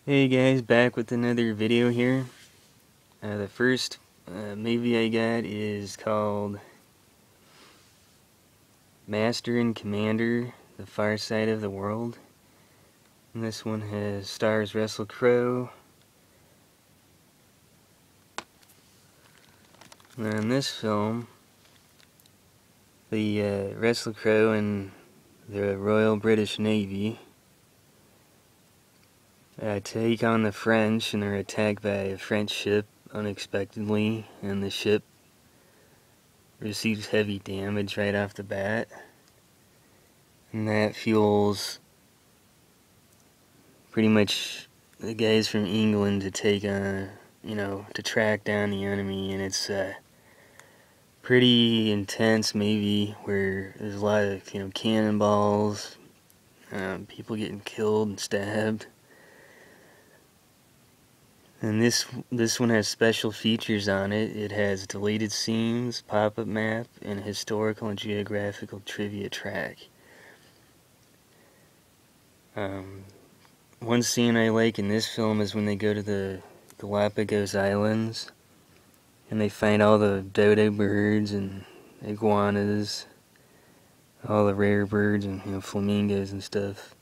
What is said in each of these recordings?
Hey guys, back with another video here. The first movie I got is called Master and Commander, The Far Side of the World. And this one stars Russell Crowe. And in this film, the Russell Crowe and the Royal British Navy take on the French, and they're attacked by a French ship unexpectedly, and the ship receives heavy damage right off the bat. And that fuels pretty much the guys from England to take on, to track down the enemy. And it's pretty intense, maybe, where there's a lot of, cannonballs, people getting killed and stabbed. And this one has special features on it. It has deleted scenes, pop-up map, and a historical and geographical trivia track. One scene I like in this film is when they go to the Galapagos Islands and they find all the dodo birds and iguanas, all the rare birds and flamingos and stuff.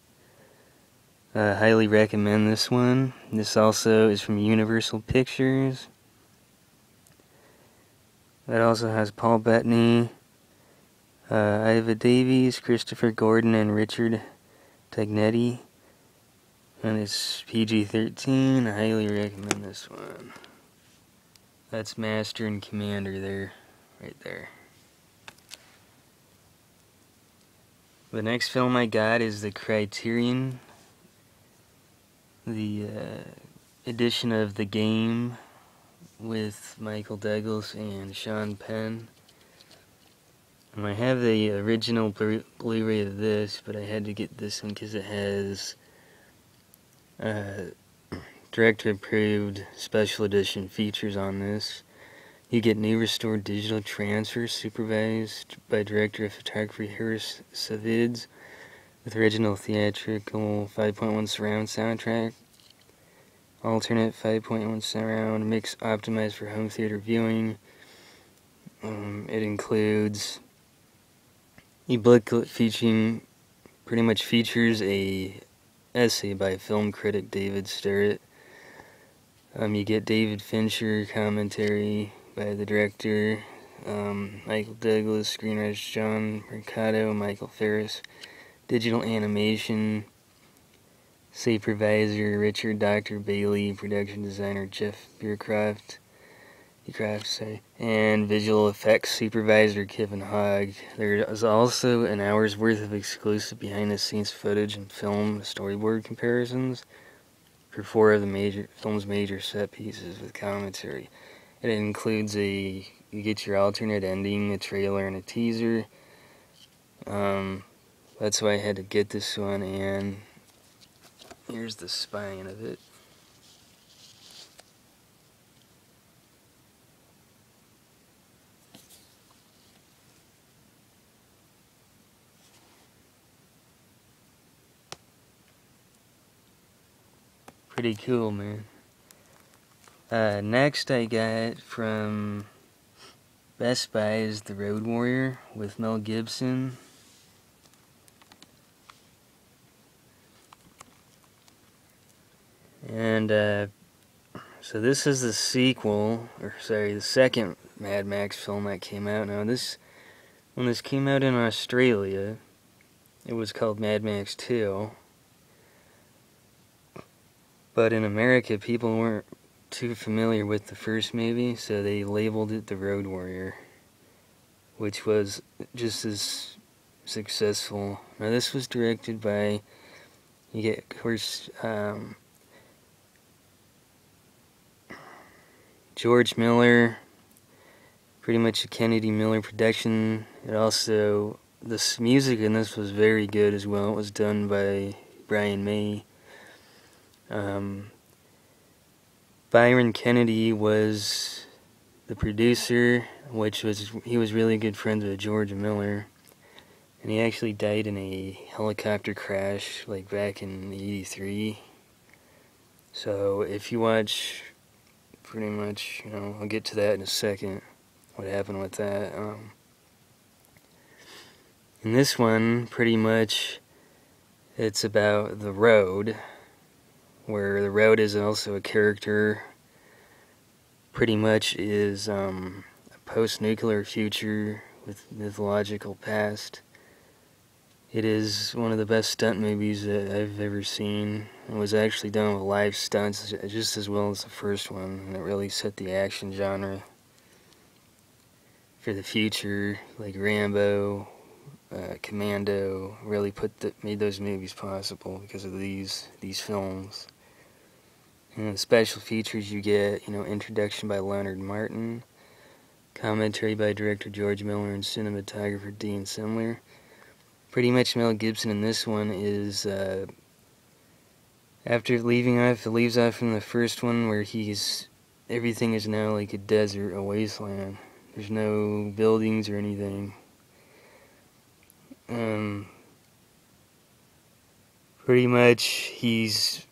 Highly recommend this one. This also is from Universal Pictures. That also has Paul Bettany, Iva Davies, Christopher Gordon, and Richard Tagnetti. And it's PG-13. I highly recommend this one. That's Master and Commander there, right there. The next film I got is the Criterion, the edition of The Game with Michael Douglas and Sean Penn. And I have the original Blu-ray of this, but I had to get this one because it has director-approved special edition features on this. You get new restored digital transfer supervised by director of photography Harris Savids with original theatrical 5.1 surround soundtrack, alternate 5.1 surround mix optimized for home theater viewing. It includes a booklet pretty much features a essay by film critic David Sterrett. You get David Fincher commentary by the director, Michael Douglas, screenwriter John Mercado, Michael Ferris, digital animation supervisor Richard Dr. Bailey, production designer Jeff Beercroft, and visual effects supervisor Kevin Hogg. There is also an hour's worth of exclusive behind-the-scenes footage and film storyboard comparisons for 4 of the film's major set pieces with commentary. It includes you get your alternate ending, a trailer, and a teaser. That's why I had to get this one, and here's the spine of it. Pretty cool, man. Next I got from Best Buy is The Road Warrior with Mel Gibson. And so this is the sequel, the second Mad Max film that came out. Now when this came out in Australia, it was called Mad Max 2. But in America, people weren't too familiar with the first movie, so they labeled it The Road Warrior, which was just as successful. Now this was directed by, you get, of course, George Miller, pretty much a Kennedy Miller production. It also, this music in this was very good as well. It was done by Brian May. Byron Kennedy was the producer, he was really good friends with George Miller, and he actually died in a helicopter crash back in '83. So if you watch, pretty much, you know, I'll get to that in a second, what happened with that. In this one, pretty much, it's about the road, where the road is also a character. Pretty much is a post-nuclear future with mythological past. It is one of the best stunt movies that I've ever seen. It was actually done with live stunts just as well as the first one, and it really set the action genre for the future. Like Rambo, Commando, really made those movies possible because of these films. And the special features you get, you know, introduction by Leonard Martin, commentary by director George Miller and cinematographer Dean Semler. Pretty much Mel Gibson in this one is, after it leaves off from the first one where everything is now like a desert, a wasteland. There's no buildings or anything. Pretty much he's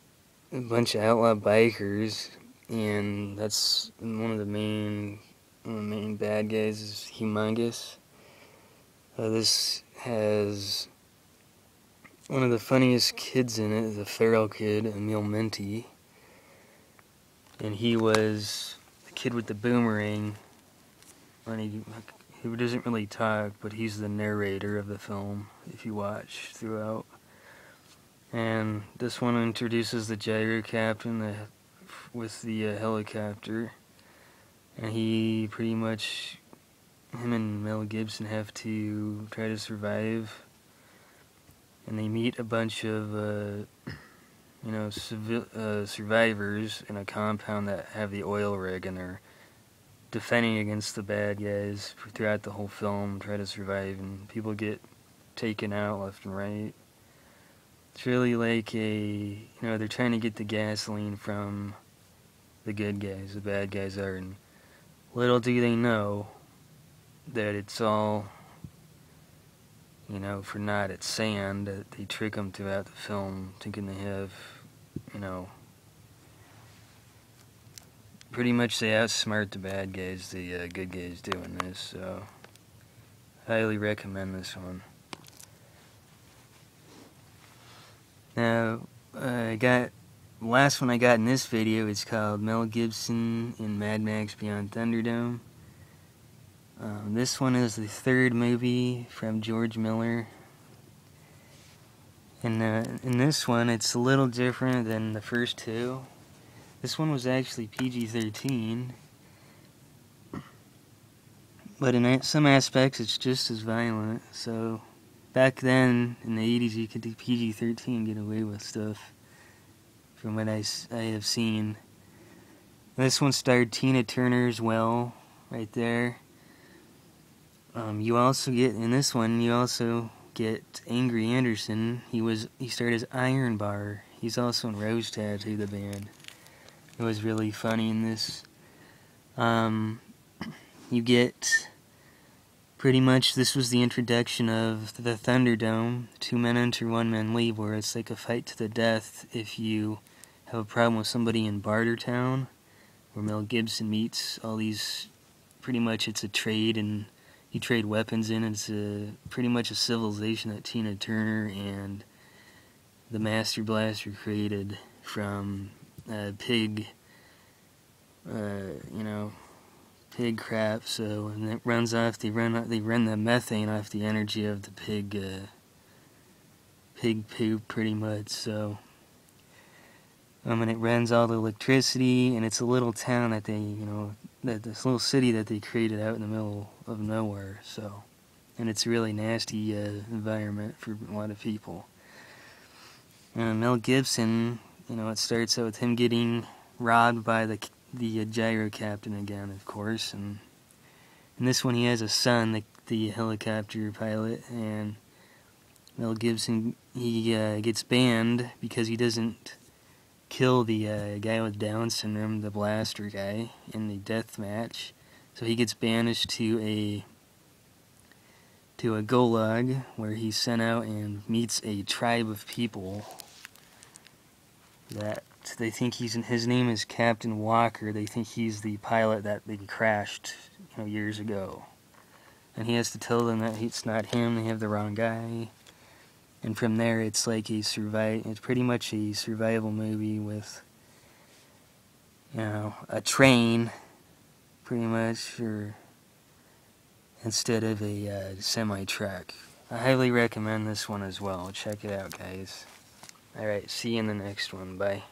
a bunch of outlaw bikers, and that's one of the main bad guys is Humongous. This has one of the funniest kids in it, the feral kid, Emil Minty. And he was the kid with the boomerang. He doesn't really talk, but he's the narrator of the film, if you watch throughout. And this one introduces the gyro captain with the helicopter. And him and Mel Gibson have to try to survive. And they meet a bunch of, survivors in a compound that have the oil rig, and they're defending against the bad guys throughout the whole film, try to survive, and people get taken out left and right. It's really like they're trying to get the gasoline from the good guys, the bad guys are, and little do they know that it's all, for naught, it's sand, that they trick them throughout the film, thinking they have, pretty much they outsmart the bad guys, the good guys doing this, so highly recommend this one. Now, the last one I got in this video is called Mel Gibson in Mad Max Beyond Thunderdome. This one is the third movie from George Miller. And in this one, it's a little different than the first two. This one was actually PG-13. But in some aspects, it's just as violent. So, back then, in the 80s, you could do PG-13 and get away with stuff. From what I have seen. This one starred Tina Turner as well, right there. You also get, in this one, get Angry Anderson. He starred as Iron Bar. He's also in Rose Tattoo, the band. It was really funny in this. You get, pretty much, this was the introduction of the Thunderdome. 2 men enter, 1 man leave, where it's like a fight to the death if you have a problem with somebody in Bartertown, where Mel Gibson meets all these, pretty much it's a trade, and you trade weapons in. It's pretty much a civilization that Tina Turner and the Master Blaster created from pig crap. So, and it runs off. They run the methane off the energy of the pig poop, pretty much. So, and it runs all the electricity, and it's a little town that this little city that they created out in the middle of nowhere. So, and it's a really nasty environment for a lot of people. Mel Gibson, it starts out with him getting robbed by the gyro captain again, of course, and in this one he has a son, the helicopter pilot, and Mel Gibson, he gets banned because he doesn't kill the guy with Down syndrome, the blaster guy, in the death match. So he gets banished to a gulag, where he's sent out and meets a tribe of people. that they think his name is Captain Walker. They think he's the pilot that they crashed, years ago. And he has to tell them that it's not him, they have the wrong guy. And from there, it's like it's pretty much a survival movie with, a train, pretty much, or instead of a semi-truck. I highly recommend this one as well. Check it out, guys. Alright, see you in the next one. Bye.